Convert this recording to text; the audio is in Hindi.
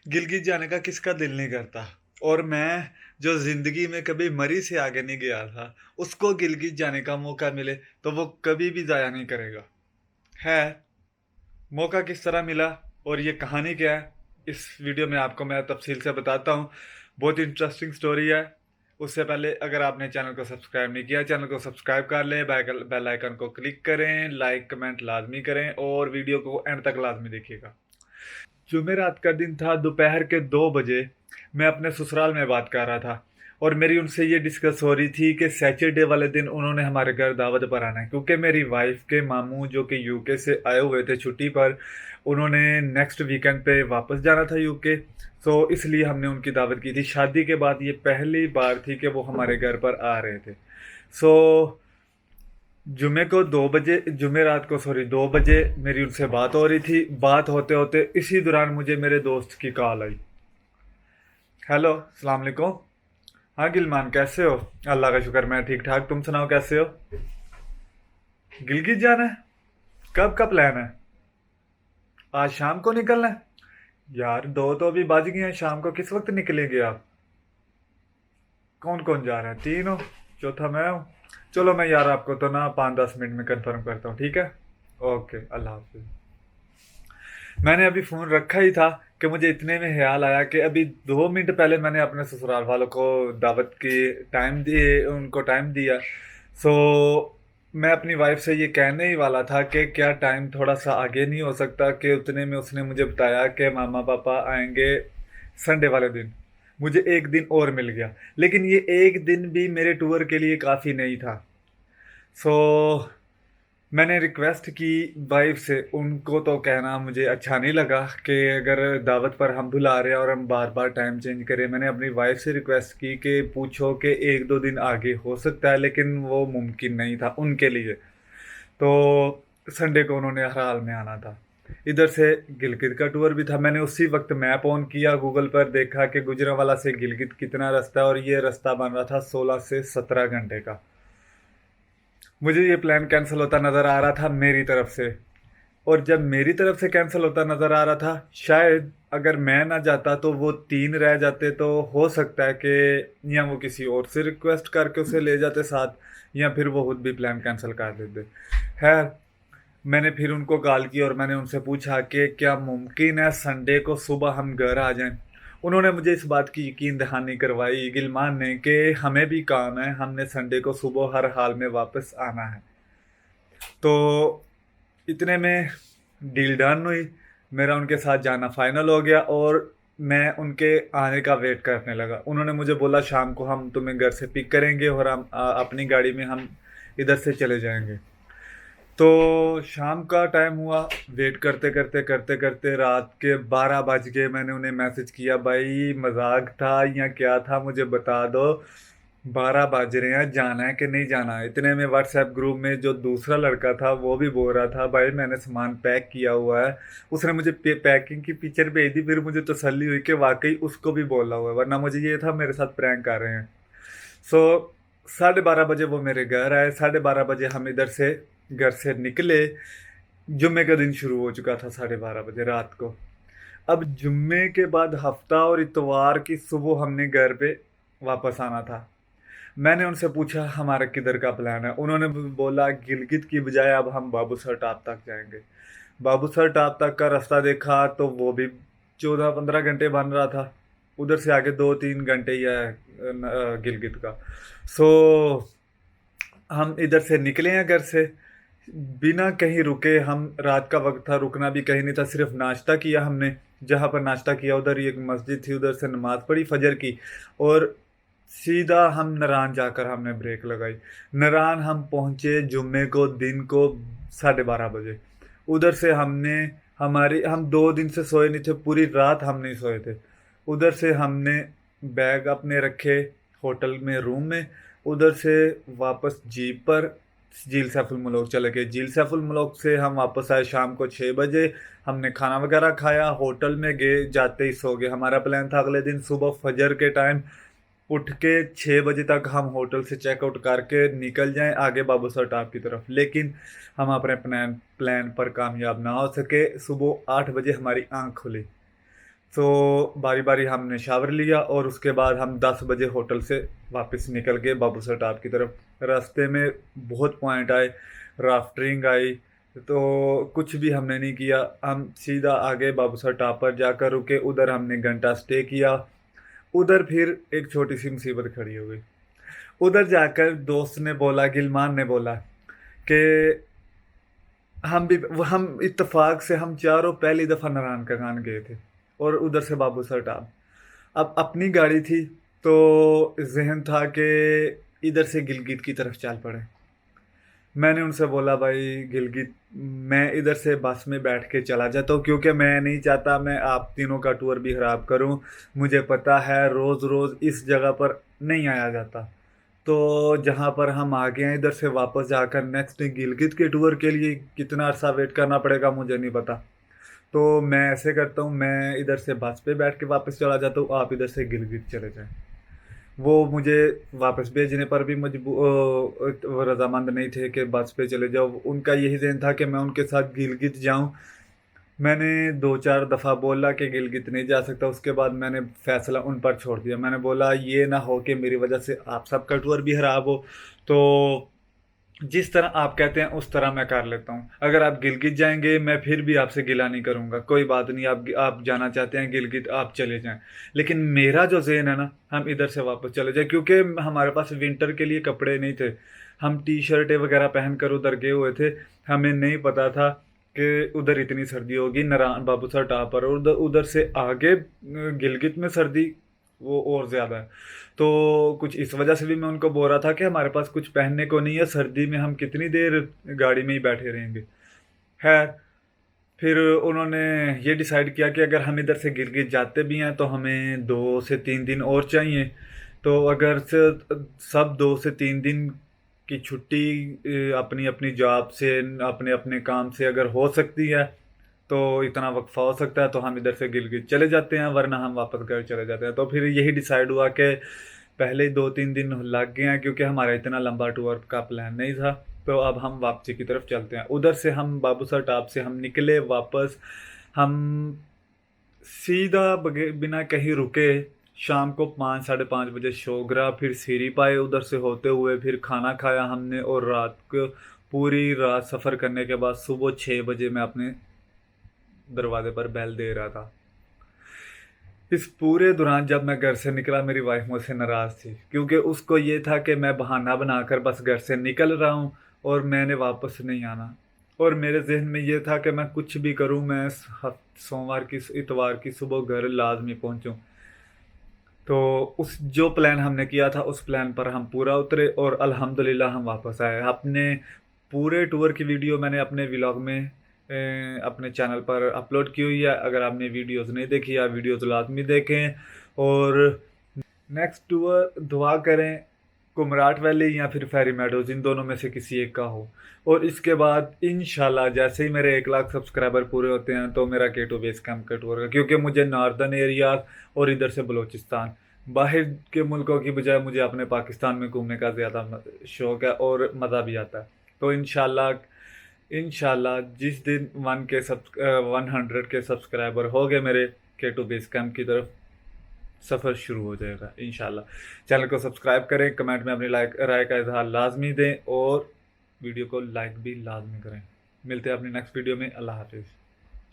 गिलगित जाने का किसका दिल नहीं करता। और मैं जो ज़िंदगी में कभी मरी से आगे नहीं गया था, उसको गिलगित जाने का मौका मिले तो वो कभी भी ज़ाया नहीं करेगा। है, मौका किस तरह मिला और ये कहानी क्या है, इस वीडियो में आपको मैं तफ़सील से बताता हूँ। बहुत इंटरेस्टिंग स्टोरी है। उससे पहले अगर आपने चैनल को सब्सक्राइब नहीं किया, चैनल को सब्सक्राइब कर लें, बेल आइकन को क्लिक करें, लाइक कमेंट लाज़मी करें और वीडियो को एंड तक लाज़मी देखिएगा। जुमेरात का दिन था, दोपहर के 2 बजे मैं अपने ससुराल में बात कर रहा था और मेरी उनसे ये डिस्कस हो रही थी कि सैटरडे वाले दिन उन्होंने हमारे घर दावत पर आना है, क्योंकि मेरी वाइफ के मामू जो कि यूके से आए हुए थे छुट्टी पर, उन्होंने नेक्स्ट वीकेंड पे वापस जाना था यूके। सो इसलिए हमने उनकी दावत की थी। शादी के बाद ये पहली बार थी कि वो हमारे घर पर आ रहे थे। सो जुमे रात को, सॉरी, 2 बजे मेरी उनसे बात हो रही थी। बात होते होते इसी दौरान मुझे मेरे दोस्त की कॉल आई। हेलो, अस्सलाम वालेकुम। हाँ गिलमान, कैसे हो? अल्लाह का शुक्र, मैं ठीक ठाक। तुम सुनाओ, कैसे हो? गिलगित जाना है? कब का प्लान है? आज शाम को निकलना है? यार, 2 तो अभी बज गए हैं। शाम को किस वक्त निकलेंगे आप? कौन कौन जा रहे हैं? 3 हो, चौथा मैं हूँ। चलो, मैं यार आपको तो ना 5-10 मिनट में कंफर्म करता हूँ, ठीक है? ओके, अल्लाह हाफिज। मैंने अभी फ़ोन रखा ही था कि मुझे इतने में ख्याल आया कि अभी 2 मिनट पहले मैंने अपने ससुराल वालों को दावत की टाइम दिए, उनको टाइम दिया। सो मैं अपनी वाइफ से ये कहने ही वाला था कि क्या टाइम थोड़ा सा आगे नहीं हो सकता, कि उतने में उसने मुझे बताया कि मामा पापा आएंगे संडे वाले दिन। मुझे एक दिन और मिल गया, लेकिन ये एक दिन भी मेरे टूर के लिए काफ़ी नहीं था। सो मैंने रिक्वेस्ट की वाइफ से। उनको तो कहना मुझे अच्छा नहीं लगा कि अगर दावत पर हम बुला रहे हैं और हम बार बार टाइम चेंज करें। मैंने अपनी वाइफ से रिक्वेस्ट की कि पूछो कि 1-2 दिन आगे हो सकता है, लेकिन वो मुमकिन नहीं था उनके लिए। तो संडे को उन्होंने हर हाल में आना था। इधर से गिलगित का टूर भी था। मैंने उसी वक्त मैप ऑन किया, गूगल पर देखा कि गुजरांवाला से गिलगित कितना रास्ता है, और ये रास्ता बन रहा था 16 से 17 घंटे का। मुझे ये प्लान कैंसिल होता नज़र आ रहा था मेरी तरफ से। और जब मेरी तरफ से कैंसिल होता नज़र आ रहा था, शायद अगर मैं ना जाता तो वो 3 रह जाते, तो हो सकता है कि या वो किसी और से रिक्वेस्ट करके उसे ले जाते साथ, या फिर वो खुद भी प्लान कैंसिल कर देते। खैर, मैंने फिर उनको कॉल की और मैंने उनसे पूछा कि क्या मुमकिन है संडे को सुबह हम घर आ जाएं। उन्होंने मुझे इस बात की यकीन दहानी करवाई, गिलमान ने, कि हमें भी काम है, हमने संडे को सुबह हर हाल में वापस आना है। तो इतने में डील डन हुई। मेरा उनके साथ जाना फाइनल हो गया और मैं उनके आने का वेट करने लगा। उन्होंने मुझे बोला शाम को हम तुम्हें घर से पिक करेंगे और हम अपनी गाड़ी में हम इधर से चले जाएंगे। तो शाम का टाइम हुआ। वेट करते करते करते करते रात के 12 बज गए। मैंने उन्हें मैसेज किया, भाई मजाक था या क्या था, मुझे बता दो। 12 बज रहे हैं, जाना है कि नहीं जाना है? इतने में व्हाट्सएप ग्रुप में जो दूसरा लड़का था वो भी बोल रहा था, भाई मैंने सामान पैक किया हुआ है। उसने मुझे पैकिंग की पिक्चर भेज दी। फिर मुझे तसल्ली हुई कि वाकई उसको भी बोला हुआ है, वरना मुझे ये था मेरे साथ प्रैंक कर रहे हैं। सो 12:30 बजे वो मेरे घर आए। 12:30 बजे हम इधर से घर से निकले। जुम्मे का दिन शुरू हो चुका था 12:30 बजे रात को। अब जुम्मे के बाद हफ्ता और इतवार की सुबह हमने घर पे वापस आना था। मैंने उनसे पूछा हमारा किधर का प्लान है। उन्होंने बोला गिलगित की बजाय अब हम बाबूसर टाप तक जाएंगे। बाबूसर टाप तक का रास्ता देखा तो वो भी 14-15 घंटे बन रहा था। उधर से आगे 2-3 घंटे ही है गिलगित का। सो हम इधर से निकले हैं घर से बिना कहीं रुके। हम रात का वक्त था, रुकना भी कहीं नहीं था, सिर्फ नाश्ता किया हमने। जहाँ पर नाश्ता किया उधर ही एक मस्जिद थी, उधर से नमाज पढ़ी फजर की और सीधा हम नरान जाकर हमने ब्रेक लगाई। नरान हम पहुँचे जुम्मे को दिन को 12:30 बजे। उधर से हम 2 दिन से सोए नहीं थे, पूरी रात हम नहीं सोए थे। उधर से हमने बैग अपने रखे होटल में, रूम में। उधर से वापस जीप पर झील सैफुल मलोक चले गए। झील सैफुल मलोक से हम वापस आए शाम को 6 बजे। हमने खाना वगैरह खाया, होटल में गए, जाते ही सो गए। हमारा प्लान था अगले दिन सुबह फजर के टाइम उठ के 6 बजे तक हम होटल से चेकआउट करके निकल जाएं आगे बाबूसर टाप की तरफ, लेकिन हम अपने प्लान प्लान पर कामयाब ना हो सके। सुबह 8 बजे हमारी आंख खुली। तो बारी बारी हमने शावर लिया और उसके बाद हम 10 बजे होटल से वापस निकल गए बाबूसर टाप की तरफ। रास्ते में बहुत पॉइंट आए, राफ्टिंग आई, तो कुछ भी हमने नहीं किया। हम सीधा आगे बाबूसर टाप पर जाकर रुके, उधर हमने घंटा स्टे किया। उधर फिर एक छोटी सी मुसीबत खड़ी हो गई। उधर जाकर दोस्त ने बोला, गिलमान ने बोला कि हम इत्तेफाक से हम चारों पहली दफ़ा नारायण का गान गए थे और उधर से बाबूसर टाप। अब अपनी गाड़ी थी तो जहन था कि इधर से गिलगित की तरफ चल पड़े। मैंने उनसे बोला, भाई गिलगित मैं इधर से बस में बैठ के चला जाता हूँ, क्योंकि मैं नहीं चाहता मैं आप तीनों का टूर भी ख़राब करूँ। मुझे पता है रोज़ रोज़ इस जगह पर नहीं आया जाता। तो जहाँ पर हम आ गए हैं, इधर से वापस जाकर नेक्स्ट गिलगित के टूर के लिए कितना अरसा वेट करना पड़ेगा मुझे नहीं पता। तो मैं ऐसे करता हूँ, मैं इधर से बस पे बैठ के वापस चला जाता हूँ, आप इधर से गिलगित चले जाएं। वो मुझे वापस भेजने पर भी वो रजामंद नहीं थे कि बस पे चले जाओ। उनका यही ज़हन था कि मैं उनके साथ गिलगित जाऊं। मैंने दो चार दफ़ा बोला कि गिलगित नहीं जा सकता, उसके बाद मैंने फैसला उन पर छोड़ दिया। मैंने बोला ये ना हो कि मेरी वजह से आप सबका टूर भी खराब हो। तो जिस तरह आप कहते हैं उस तरह मैं कर लेता हूँ। अगर आप गिलगित जाएंगे मैं फिर भी आपसे गिला नहीं करूँगा, कोई बात नहीं, आप जाना चाहते हैं गिलगित आप चले जाएं। लेकिन मेरा जो ज़हन है ना, हम इधर से वापस चले जाए, क्योंकि हमारे पास विंटर के लिए कपड़े नहीं थे। हम टी शर्टें वगैरह पहन कर उधर गए हुए थे। हमें नहीं पता था कि उधर इतनी सर्दी होगी नारायण बाबूसर टाप पर, और उधर उधर से आगे गिलगित में सर्दी वो और ज़्यादा है। तो कुछ इस वजह से भी मैं उनको बोल रहा था कि हमारे पास कुछ पहनने को नहीं है, सर्दी में हम कितनी देर गाड़ी में ही बैठे रहेंगे। खैर, फिर उन्होंने ये डिसाइड किया कि अगर हम इधर से गिलगित जाते भी हैं तो हमें 2 से 3 दिन और चाहिए। तो अगर से सब 2 से 3 दिन की छुट्टी अपनी अपनी जॉब से अपने अपने काम से अगर हो सकती है तो इतना वक्फा हो सकता है, तो हम इधर से गिलगित चले जाते हैं, वरना हम वापस घर चले जाते हैं। तो फिर यही डिसाइड हुआ कि पहले ही 2-3 दिन लग गए हैं, क्योंकि हमारा इतना लंबा टूर का प्लान नहीं था। तो अब हम वापसी की तरफ चलते हैं। उधर से हम बाबूसर टाप से हम निकले वापस। हम सीधा बिना कहीं रुके शाम को 5-5:30 बजे शोगरा, फिर सीरी पाए उधर से होते हुए, फिर खाना खाया हमने, और रात को पूरी रात सफ़र करने के बाद सुबह 6 बजे मैं अपने दरवाजे पर बेल दे रहा था। इस पूरे दौरान जब मैं घर से निकला मेरी वाइफ मुझसे नाराज़ थी, क्योंकि उसको ये था कि मैं बहाना बनाकर बस घर से निकल रहा हूँ और मैंने वापस नहीं आना। और मेरे जहन में ये था कि मैं कुछ भी करूँ, मैं सोमवार की इतवार की सुबह घर लाजमी पहुँचूँ। तो उस जो प्लान हमने किया था उस प्लान पर हम पूरा उतरे और अल्हम्दुलिल्लाह हम वापस आए। अपने पूरे टूर की वीडियो मैंने अपने व्लॉग में अपने चैनल पर अपलोड की हुई है। अगर आपने वीडियोस नहीं देखी, आप वीडियोस लाजमी देखें। और नेक्स्ट टूर दुआ करें कुमराट वैली या फिर फेरी मेडोज, इन दोनों में से किसी एक का हो। और इसके बाद इंशाल्लाह जैसे ही मेरे 1 लाख सब्सक्राइबर पूरे होते हैं तो मेरा K2 बेस कैंप का टूर होगा, क्योंकि मुझे नॉर्दर्न एरिया और इधर से बलूचिस्तान, बाहर के मुल्कों की बजाय मुझे अपने पाकिस्तान में घूमने का ज़्यादा शौक़ है और मज़ा भी आता है। तो इंशाल्लाह जिस दिन 100 के सब्सक्राइबर हो गए मेरे, K2 बेस कैंप की तरफ सफ़र शुरू हो जाएगा इंशाल्लाह। चैनल को सब्सक्राइब करें, कमेंट में अपनी राय का इजहार लाजमी दें और वीडियो को लाइक भी लाजमी करें। मिलते हैं अपनी नेक्स्ट वीडियो में। अल्लाह हाफिज़।